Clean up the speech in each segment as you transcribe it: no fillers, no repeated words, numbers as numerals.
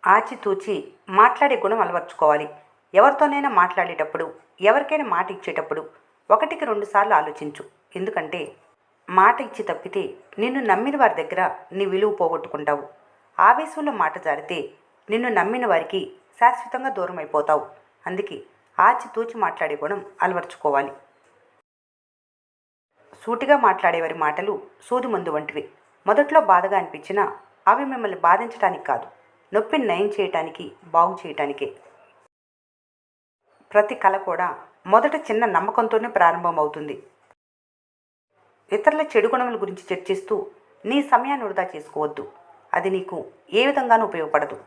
ఆచితూచి మాట్లాడే గుణం అలవర్చుకోవాలి. ఎవరితోనైనా మాట్లాడేటప్పుడు, ఎవరికైనా మాట ఇచ్చేటప్పుడు ఒకటికి రెండుసార్లు ఆలోచించు. ఎందుకంటే మాట ఇచ్చి తప్పితే నిన్ను నమ్మిన వారి దగ్గర నీ విలువ పోగొట్టుకుంటావు. ఆవేశంలో మాట జారితే నిన్ను నమ్మిన వారికి శాశ్వతంగా దూరం అయిపోతావు. అందుకే ఆచితూచి మాట్లాడే గుణం అలవర్చుకోవాలి. సూటిగా మాట్లాడేవారి మాటలు సూది మందు వంటివి. మొదట్లో బాధగా అనిపించినా అవి మిమ్మల్ని బాధించడానికి కాదు, నొప్పిని నయం చేయటానికి, బాగు చేయటానికే. ప్రతి కళ కూడా మొదట చిన్న నమ్మకంతోనే ప్రారంభమవుతుంది. ఇతరుల చెడు గుణముల గురించి చర్చిస్తూ నీ సమయాన్ని వృధా చేసుకోవద్దు. అది నీకు ఏ విధంగానూ ఉపయోగపడదు.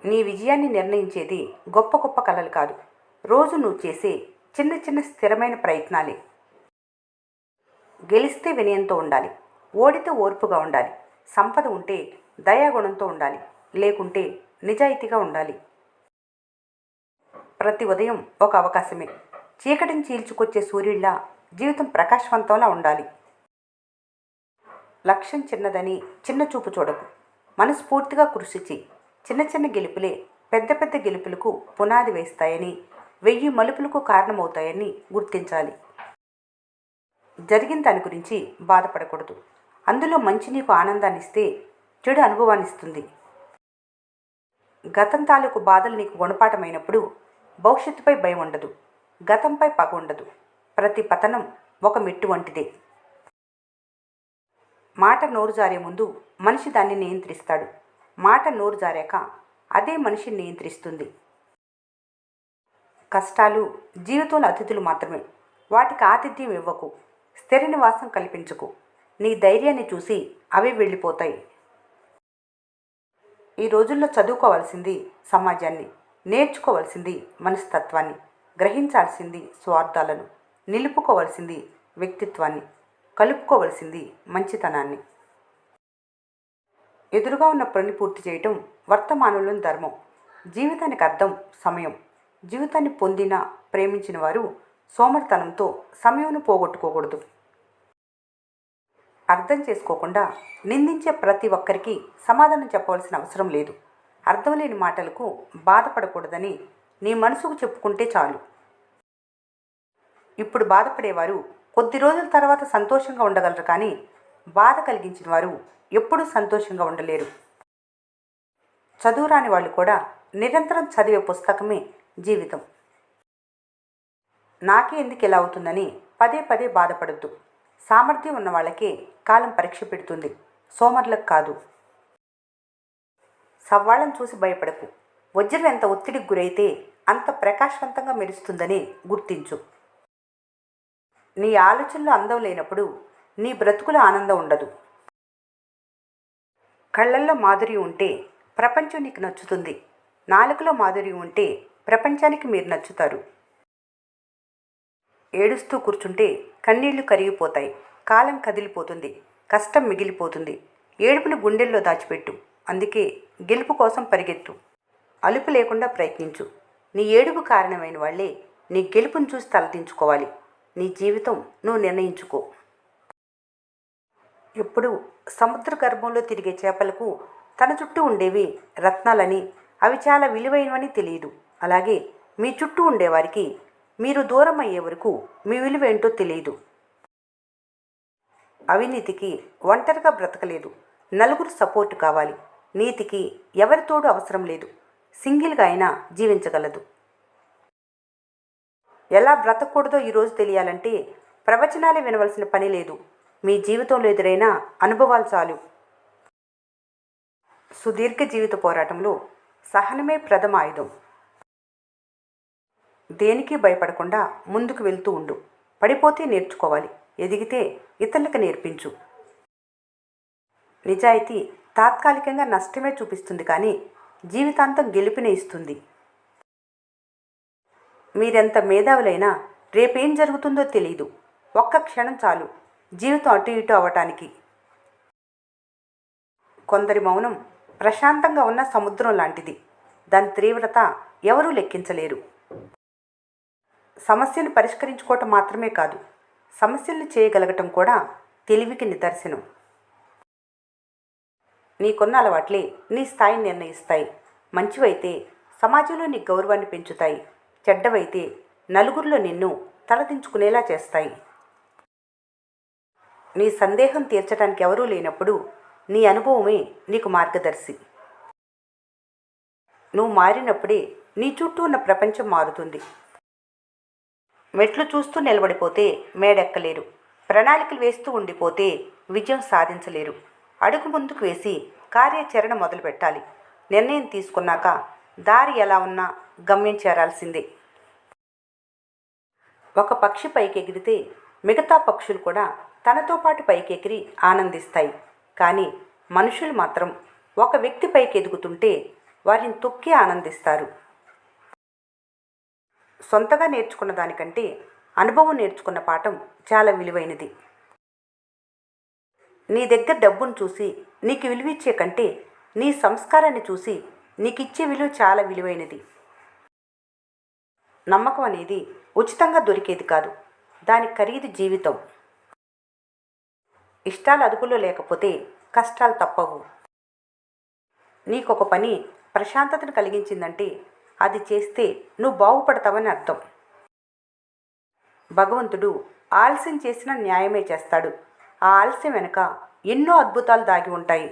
నీ విజయాన్ని నిర్ణయించేది గొప్ప గొప్ప కళలు కాదు, రోజు నువ్వు చేసే చిన్న చిన్న స్థిరమైన ప్రయత్నాలే. గెలిస్తే వినయంతో ఉండాలి, ఓడితే ఓర్పుగా ఉండాలి. సంపద ఉంటే దయాగుణంతో ఉండాలి, లేకుంటే నిజాయితీగా ఉండాలి. ప్రతి ఉదయం ఒక అవకాశమే. చీకటిని చీల్చుకొచ్చే సూర్యుడిలా జీవితం ప్రకాశవంతంలా ఉండాలి. లక్ష్యం చిన్నదని చిన్న చూపు చూడకు. మనస్ఫూర్తిగా కృషి చెయ్యి. చిన్న చిన్న గెలుపులే పెద్ద పెద్ద గెలుపులకు పునాది వేస్తాయని, 1000 మలుపులకు కారణమవుతాయని గుర్తించాలి. జరిగిన దాని గురించి బాధపడకూడదు. అందులో మంచి నీకు ఆనందాన్ని ఇస్తే చెడు అనుభవాన్ని ఇస్తుంది. గతం తాలూకు బాధలు నీకు గుణపాఠమైనప్పుడు భవిష్యత్తుపై భయం ఉండదు, గతంపై పగ ఉండదు. ప్రతి పతనం ఒక మెట్టు వంటిదే. మాట నోరు జారే ముందు మనిషి దాన్ని నియంత్రిస్తాడు. మాట నోరు జారాక అదే మనిషిని నియంత్రిస్తుంది. కష్టాలు జీవితంలో అతిథులు మాత్రమే. వాటికి ఆతిథ్యం ఇవ్వకు, స్థిర నివాసం కల్పించకు. నీ ధైర్యాన్ని చూసి అవే వెళ్ళిపోతాయి. ఈ రోజుల్లో చదువుకోవాల్సింది సమాజాన్ని, నేర్చుకోవాల్సింది మనస్తత్వాన్ని, గ్రహించాల్సింది స్వార్థాలను, నిలుపుకోవాల్సింది వ్యక్తిత్వాన్ని, కలుపుకోవలసింది మంచితనాన్ని. ఎదురుగా ఉన్న పని పూర్తి చేయటం వర్తమానంలోని ధర్మం. జీవితానికి అర్థం సమయం. జీవితాన్ని పొందిన ప్రేమించిన వారు సోమరితనంతో సమయంను పోగొట్టుకోకూడదు. అర్థం చేసుకోకుండా నిందించే ప్రతి ఒక్కరికి సమాధానం చెప్పవలసిన అవసరం లేదు. అర్థం లేని మాటలకు బాధపడకూడదని నీ మనసుకు చెప్పుకుంటే చాలు. ఇప్పుడు బాధపడేవారు కొద్ది రోజుల తర్వాత సంతోషంగా ఉండగలరు, కానీ బాధ కలిగించిన వారు ఎప్పుడూ సంతోషంగా ఉండలేరు. చదువు రాని వాళ్ళు కూడా నిరంతరం చదివే పుస్తకమే జీవితం. నాకే ఎందుకు ఇలా అవుతుందని పదే పదే బాధపడద్దు. సామర్థ్యం ఉన్న వాళ్ళకే కాలం పరీక్ష పెడుతుంది, సోమరులకు కాదు. సవ్వాళ్ళను చూసి భయపడకు. వజ్రం ఎంత ఒత్తిడికి గురైతే అంత ప్రకాశవంతంగా మెరుస్తుందని గుర్తించు. నీ ఆలోచనలో అందం లేనప్పుడు నీ బ్రతుకులో ఆనందం ఉండదు. కళ్ళల్లో మాధుర్యం ఉంటే ప్రపంచం నీకు నచ్చుతుంది. నాలుకలో మాధుర్యం ఉంటే ప్రపంచానికి మీరు నచ్చుతారు. ఏడుస్తూ కూర్చుంటే కన్నీళ్లు కరిగిపోతాయి, కాలం కదిలిపోతుంది, కష్టం మిగిలిపోతుంది. ఏడుపుని గుండెల్లో దాచిపెట్టు. అందుకే గెలుపు కోసం పరిగెత్తు. అలుపు లేకుండా ప్రయత్నించు. నీ ఏడుపు కారణమైన వాళ్ళే నీ గెలుపును చూసి తలదించుకోవాలి. నీ జీవితం నువ్వు నిర్ణయించుకో. ఎప్పుడు సముద్ర గర్భంలో తిరిగే చేపలకు తన చుట్టూ ఉండేవి రత్నాలని, అవి చాలా విలువైనవని తెలియదు. అలాగే మీ చుట్టూ ఉండేవారికి మీరు దూరం అయ్యే వరకు మీ విలువ ఏంటో తెలియదు. అవినీతికి ఒంటరిగా బ్రతకలేదు, నలుగురు సపోర్టు కావాలి. నీతికి ఎవరి తోడు అవసరం లేదు, సింగిల్గా అయినా జీవించగలదు. ఎలా బ్రతకూడదో ఈరోజు తెలియాలంటే ప్రవచనాలే వినవలసిన పని లేదు. మీ జీవితంలో ఎదురైన అనుభవాలు చాలు. సుదీర్ఘ జీవిత పోరాటంలో సహనమే ప్రథమ ఆయుధం. దేనికి భయపడకుండా ముందుకు వెళ్తూ ఉండు. పడిపోతే నేర్చుకోవాలి, ఎదిగితే ఇతరులకు నేర్పించు. నిజాయితీ తాత్కాలికంగా నష్టమే చూపిస్తుంది, కానీ జీవితాంతం గెలుపునే ఇస్తుంది. మీరెంత మేధావులైనా రేపేం జరుగుతుందో తెలియదు. ఒక్క క్షణం చాలు జీవితం అటు ఇటు అవ్వటానికి. కొందరి మౌనం ప్రశాంతంగా ఉన్న సముద్రం లాంటిది. దాని తీవ్రత ఎవరూ లెక్కించలేరు. సమస్యను పరిష్కరించుకోవటం మాత్రమే కాదు, సమస్యలను చేయగలగటం కూడా తెలివికి నిదర్శనం. నీకున్న అలవాట్లే నీ స్థాయిని నిర్ణయిస్తాయి. మంచివైతే సమాజంలో నీ గౌరవాన్ని పెంచుతాయి. చెడ్డవైతే నలుగురిలో నిన్ను తలదించుకునేలా చేస్తాయి. నీ సందేహం తీర్చడానికి ఎవరూ లేనప్పుడు నీ అనుభవమే నీకు మార్గదర్శి. నువ్వు మారినప్పుడే నీ చుట్టూ ఉన్న ప్రపంచం మారుతుంది. మెట్లు చూస్తూ నిలబడిపోతే మేడెక్కలేరు. ప్రణాళికలు వేస్తూ ఉండిపోతే విజయం సాధించలేరు. అడుగు ముందుకు వేసి కార్యాచరణ మొదలుపెట్టాలి. నిర్ణయం తీసుకున్నాక దారి ఎలా ఉన్నా గమ్యం చేరాల్సిందే. ఒక పక్షి పైకెగిరితే మిగతా పక్షులు కూడా తనతో పాటు పైకెగిరి ఆనందిస్తాయి. కానీ మనుషులు మాత్రం ఒక వ్యక్తి పైకి ఎదుగుతుంటే వారిని తొక్కి ఆనందిస్తారు. సొంతగా నేర్చుకున్న దానికంటే అనుభవం నేర్చుకున్న పాఠం చాలా విలువైనది. నీ దగ్గర డబ్బును చూసి నీకు విలువిచ్చే కంటే నీ సంస్కారాన్ని చూసి నీకు ఇచ్చే విలువ చాలా విలువైనది. నమ్మకం అనేది ఉచితంగా దొరికేది కాదు, దాని ఖరీదు జీవితం. ఇష్టాలు అదుపులో లేకపోతే కష్టాలు తప్పవు. నీకొక పని ప్రశాంతతను కలిగించిందంటే అది చేస్తే నువ్వు బాగుపడతావని అర్థం. భగవంతుడు ఆలస్యం చేసిన న్యాయమే చేస్తాడు. ఆ ఆలస్యం వెనుక ఎన్నో అద్భుతాలు దాగి ఉంటాయి.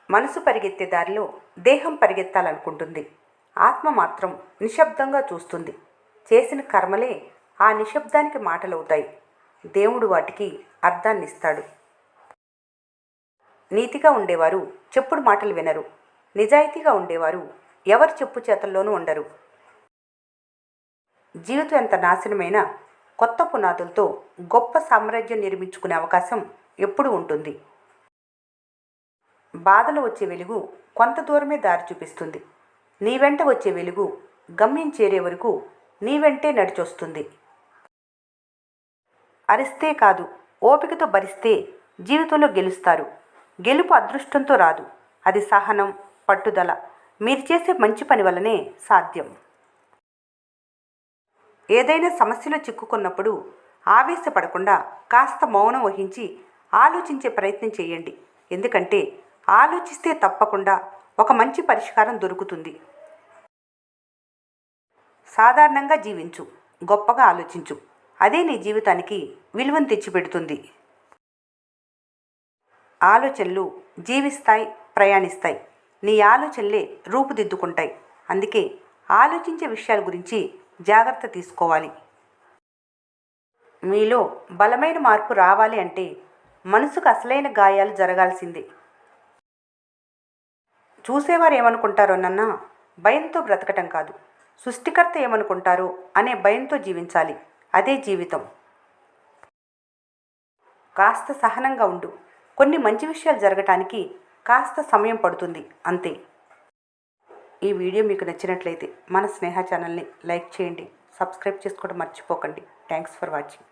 మనసు పరిగెత్తే దారిలో దేహం పరిగెత్తాలనుకుంటుంది. ఆత్మ మాత్రం నిశ్శబ్దంగా చూస్తుంది. చేసిన కర్మలే ఆ నిశ్శబ్దానికి మాటలవుతాయి. దేవుడు వాటికి అర్థాన్నిస్తాడు. నీతిగా ఉండేవారు చెప్పుడు మాటలు వినరు. నిజాయితీగా ఉండేవారు ఎవరి చెప్పు చేతల్లోనూ ఉండరు. జీవితం ఎంత నాశనమైనా కొత్త పునాదులతో గొప్ప సామ్రాజ్యం నిర్మించుకునే అవకాశం ఎప్పుడూ ఉంటుంది. బాధలో వచ్చే వెలుగు కొంత దూరమే దారి చూపిస్తుంది. నీ వెంట వచ్చే వెలుగు గమ్యం చేరే వరకు నీ వెంటే నడిచొస్తుంది. అరిస్తే కాదు, ఓపికతో భరిస్తే జీవితంలో గెలుస్తారు. గెలుపు అదృష్టంతో రాదు, అది సహనం, పట్టుదల, మీరు చేసే మంచి పని వల్లనే సాధ్యం. ఏదైనా సమస్యలో చిక్కుకున్నప్పుడు ఆవేశపడకుండా కాస్త మౌనం వహించి ఆలోచించే ప్రయత్నం చేయండి. ఎందుకంటే ఆలోచిస్తే తప్పకుండా ఒక మంచి పరిష్కారం దొరుకుతుంది. సాధారణంగా జీవించు, గొప్పగా ఆలోచించు. అదే నీ జీవితానికి విలువను తెచ్చిపెడుతుంది. ఆలోచనలు జీవిస్తాయి, ప్రయాణిస్తాయి. నీ ఆలోచనలే రూపుదిద్దుకుంటాయి. అందుకే ఆలోచించే విషయాల గురించి జాగ్రత్త తీసుకోవాలి. మీలో బలమైన మార్పు రావాలి అంటే మనసుకు అసలైన గాయాలు జరగాల్సిందే. చూసేవారు ఏమనుకుంటారోనన్నా భయంతో బ్రతకటం కాదు, సృష్టికర్త ఏమనుకుంటారో అనే భయంతో జీవించాలి. అదే జీవితం. కాస్త సహనంగా ఉండు. కొన్ని మంచి విషయాలు జరగటానికి కాస్త సమయం పడుతుంది, అంతే. ఈ వీడియో మీకు నచ్చినట్లయితే మన స్నేహ ఛానల్ని లైక్ చేయండి, సబ్స్క్రైబ్ చేసుకోవడం మర్చిపోకండి. Thanks for watching.